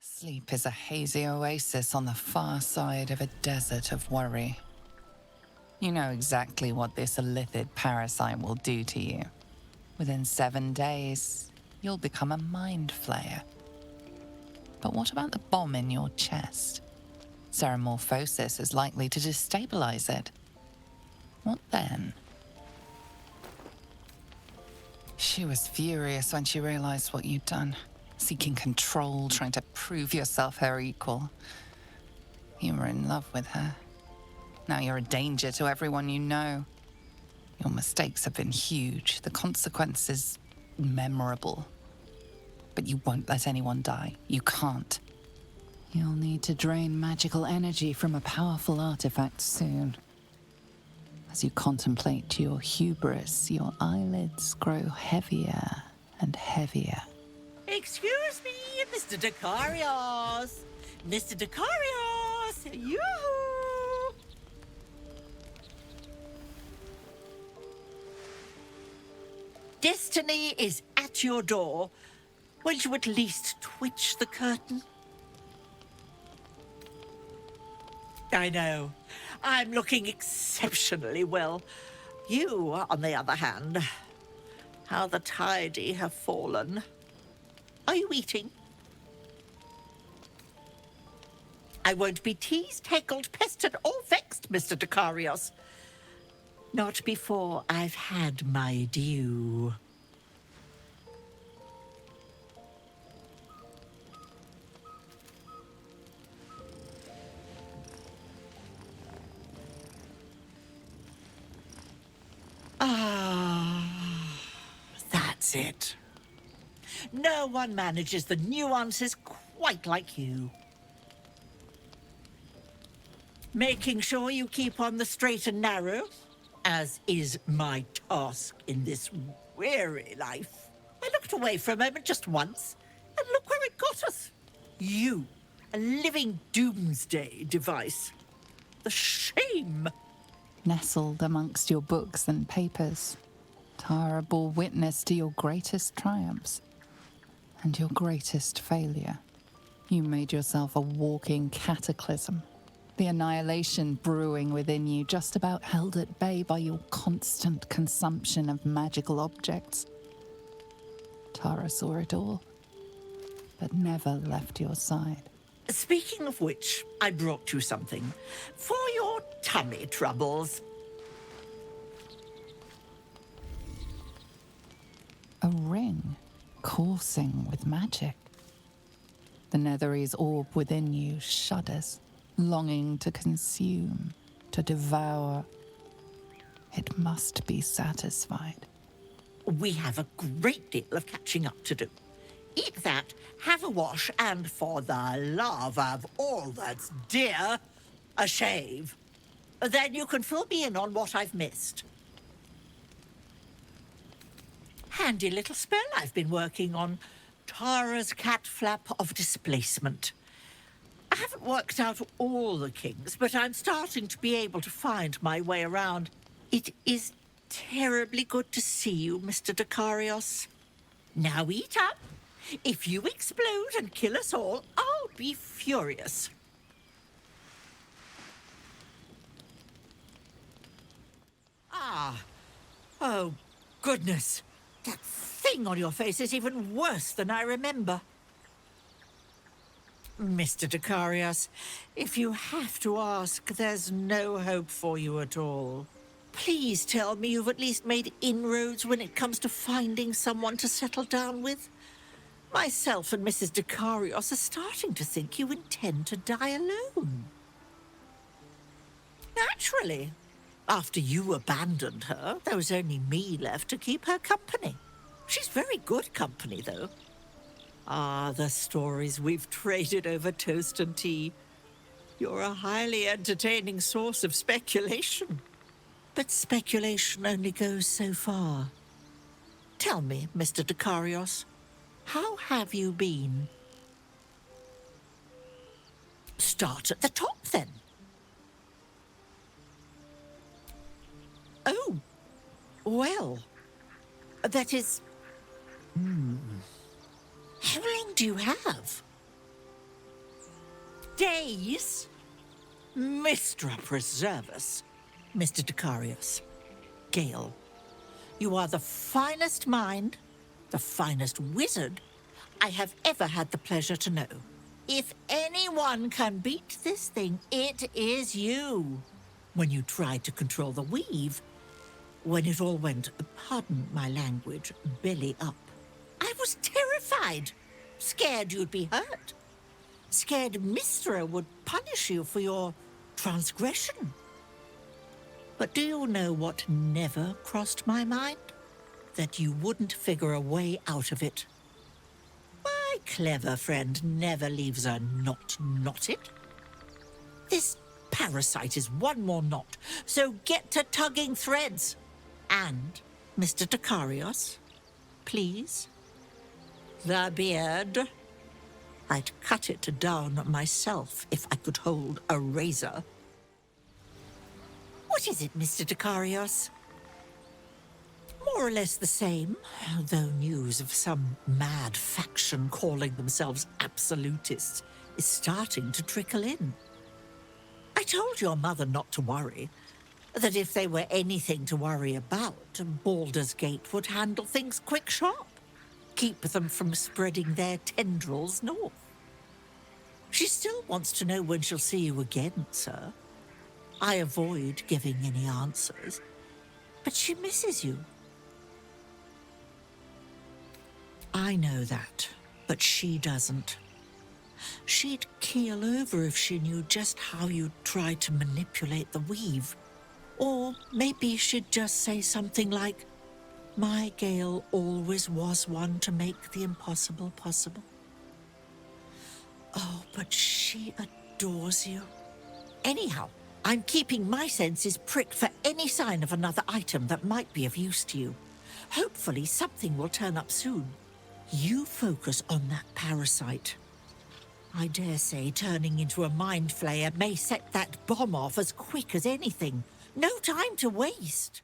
Sleep is a hazy oasis on the far side of a desert of worry. You know exactly what this illithid parasite will do to you. Within 7 days, you'll become a mind flayer. But what about the bomb in your chest? Ceramorphosis is likely to destabilize it. What then? She was furious when she realized what you'd done. Seeking control, trying to prove yourself her equal. You were in love with her. Now you're a danger to everyone you know. Your mistakes have been huge, the consequences memorable. But you won't let anyone die. You can't. You'll need to drain magical energy from a powerful artifact soon. As you contemplate your hubris, your eyelids grow heavier and heavier. Excuse me, Mr. Dacarios! Mr. Dacarios! Yoo-hoo! Destiny is at your door. Will you at least twitch the curtain? I know. I'm looking exceptionally well. You, on the other hand, how the tidy have fallen. Are you eating? I won't be teased, heckled, pestered, or vexed, Mr. Dacarios. Not before I've had my due. That's it. No one manages the nuances quite like you. Making sure you keep on the straight and narrow, as is my task in this weary life. I looked away for a moment just once, and look where it got us. You, a living doomsday device. The shame! Nestled amongst your books and papers, Tara bore witness to your greatest triumphs and your greatest failure. You made yourself a walking cataclysm, the annihilation brewing within you, just about held at bay by your constant consumption of magical objects. Tara saw it all, but never left your side. Speaking of which, I brought you something for your tummy troubles. A ring coursing with magic. The Netherese orb within you shudders, longing to consume, to devour. It must be satisfied. We have a great deal of catching up to do. Eat that, have a wash, and for the love of all that's dear, a shave. Then you can fill me in on what I've missed. Handy little spell I've been working on. Tara's cat flap of displacement. I haven't worked out all the kinks, but I'm starting to be able to find my way around. It is terribly good to see you, Mr. Dacarios. Now eat up. If you explode and kill us all, I'll be furious. Oh, goodness. That thing on your face is even worse than I remember. Mr. Dacarios, if you have to ask, there's no hope for you at all. Please tell me you've at least made inroads when it comes to finding someone to settle down with. Myself and Mrs. Dacarios are starting to think you intend to die alone. Naturally. After you abandoned her, there was only me left to keep her company. She's very good company, though. The stories we've traded over toast and tea. You're a highly entertaining source of speculation. But speculation only goes so far. Tell me, Mr. Dacarios, how have you been? Start at the top, then. Oh, well, that is... How long do you have? days? Mistra preserve us. Mr. Dicarius. Gale, you are the finest mind, the finest wizard I have ever had the pleasure to know. If anyone can beat this thing, it is you. When you tried to control the weave, when it all went, pardon my language, belly up, I was terrified, scared you'd be hurt, scared Mistra would punish you for your transgression. But do you know what never crossed my mind? That you wouldn't figure a way out of it. My clever friend never leaves a knot knotted. This parasite is one more knot, so get to tugging threads. And, Mr. Dicarius, please, the beard. I'd cut it down myself if I could hold a razor. What is it, Mr. Dicarius? More or less the same, though news of some mad faction calling themselves absolutists is starting to trickle in. I told your mother not to worry, that if they were anything to worry about, Baldur's Gate would handle things quick sharp, keep them from spreading their tendrils north. She still wants to know when she'll see you again, sir. I avoid giving any answers, but she misses you. I know that, but she doesn't. She'd keel over if she knew just how you'd try to manipulate the weave. Or maybe she'd just say something like, "My Gale always was one to make the impossible possible." Oh, but she adores you. Anyhow, I'm keeping my senses pricked for any sign of another item that might be of use to you. Hopefully something will turn up soon. You focus on that parasite. I dare say turning into a mind flayer may set that bomb off as quick as anything. No time to waste.